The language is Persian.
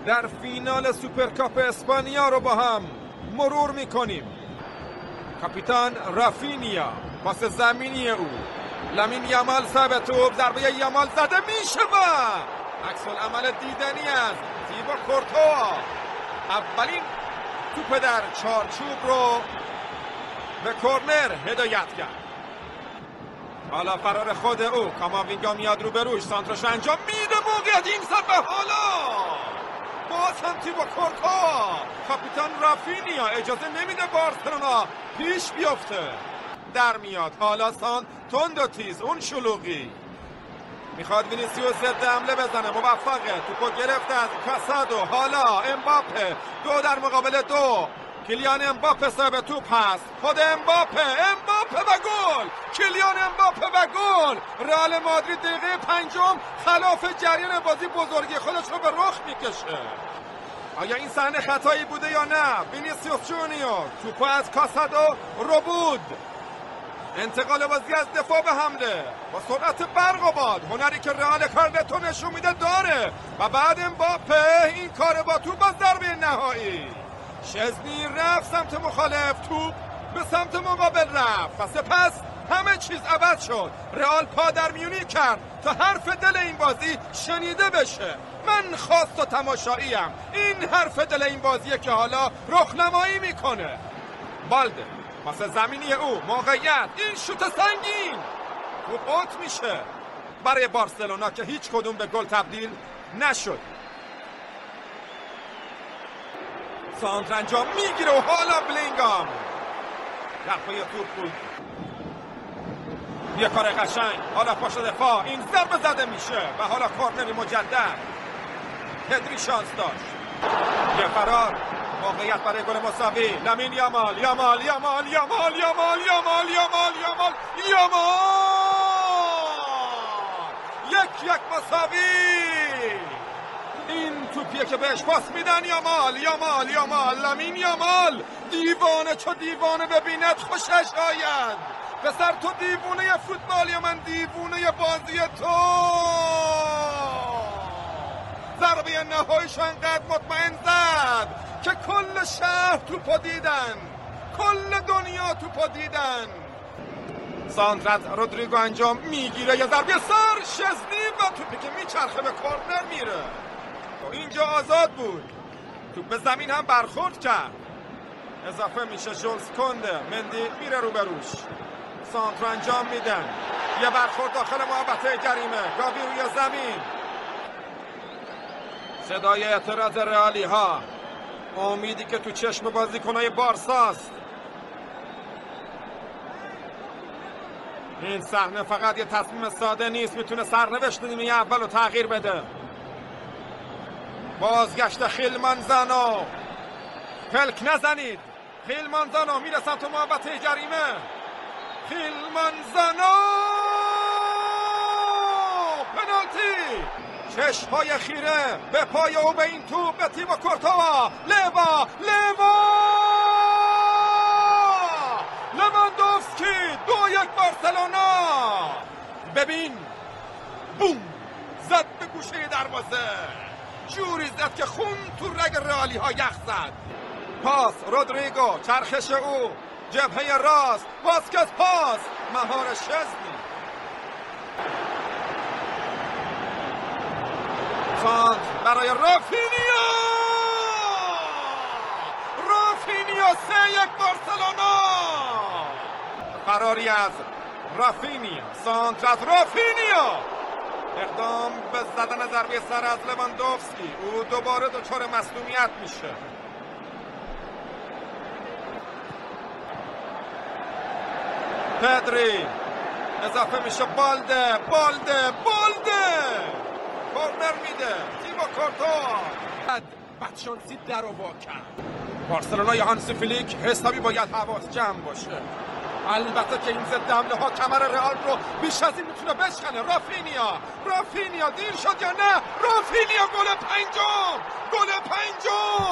در فینال سوپرکاپ اسپانیا رو با هم مرور میکنیم. کاپیتان رافینیا، پاس زمینی او، لامین یامال صاحب توپ، ضربه یامال زده میشه و عکس العمل دیدنی از تیبو کورتوا. اولین توپ در چارچوب رو به کورنر هدایت کرد. حالا فرار خود او، کاماوینگا میاد رو به روش، سانترش انجام میده، موقعیت این ضربه، حالا باز هم تیبو کورتوا. کاپیتان رافینیا اجازه نمیده بارسلونا پیش بیفته. در میاد حالا تند و تیز، اون شلوغی میخواد وینیسیوس ضد حمله بزنه، موفقه، توپو گرفته از کاسادو. حالا امباپه، 2 در مقابل 2. کیلیان امباپه صاحب توپ هست، خود امباپه و گل. کیلیان امباپه و گل. رئال مادرید دقیقه 5 خلاف جریان بازی بزرگی خودش رو به رخ میکشه. آیا این صحنه خطایی بوده یا نه؟ وینیسیوس جونیور توپو از کاسادو رو بود. انتقال بازی از دفاع به حمله با سرعت برق و باد، هنری که رئال کارلتو نشون میده داره. و بعد امباپه این کار با توپ از ضربه نهایی. شزنی رفت سمت مخالف، توپ به سمت مقابل رفت و سپس همه چیز عوض شد. رئال پادرمیونی کرد تا حرف دل این بازی شنیده بشه. من خواست و تماشاییم. این حرف دل این بازیه که حالا رخنمایی میکنه. بالده، پاس زمینی او، موقعیت، این شوت سنگین خوب اوت میشه برای بارسلونا که هیچ کدوم به گل تبدیل نشد. سانتر انجام میگیره و حالا بلینگام در پای توپ بود. یه کار قشنگ، حالا پشت دفاع، این ضربه زده میشه و حالا کورنری مجدد. پدری شانس داشت، یه فرار، موقعیت برای گل مساوی. لامین یامال یک مساوی. این توپیه که بهش پاس میدن یامال. لامین یامال دیوانه چو دیوانه ببیند خوشش آید. پسر تو دیوونه فوتبال یا من دیوونه بازی تو. ضربه نهاییش انقدر مطمئن زد که کل شهر توپو دیدن، کل دنیا توپو دیدن. ساندرت رودریگو انجام میگیره، یه ضربه سر، شزنی و توپی که میچرخه به کورنر میره. اینجا آزاد بود، توپ به زمین هم برخورد کرد. اضافه میشه جولز کنده، مندی میره رو بروش، سانتر انجام میدن، یه برخورد داخل محوطه جریمه، گاوی روی زمین. صدای اعتراض رئالی ها، امیدی که تو چشم بازیکنای بارساست. این صحنه فقط یه تصمیم ساده نیست، میتونه سرنوشت نیمه اول رو تغییر بده. بازگشت خیل مانزانو، پلک نزنید. خیل مانزانو میره سمت محوطه جریمه. خیل مانزانو، پنالتی. چشم‌های خیره به پای او به این توپ، به تیبو کورتوا. لوا لواندوفسکی، 2-1 بارسلونا. ببین، بوم، زد به گوشه دروازه، جوری زد که خون تو رگ رئالی ها یخ زد. پاس رودریگو، چرخش او، جبهه راست، واسکز پاس، مهار شزنی. سانت برای رافینیا، 3-1 بارسلونا. فراری از رافینیا، سانت از رافینیا، اقدام به زدن ضربه سر از لواندوفسکی. او دوباره دچار مصدومیت میشه. پدری اضافه میشه، بالده کورنر میده، تیبو کورتوا بدشانسی در رو وا کرد. بارسلونا یا هانسی فلیک حسابی باید حواس جمع باشه. البته که این ضد حمله ها کمر رئال رو بیش از این میتونه بشکنه. رافینیا دیر شد یا نه؟ رافینیا گل پنجم.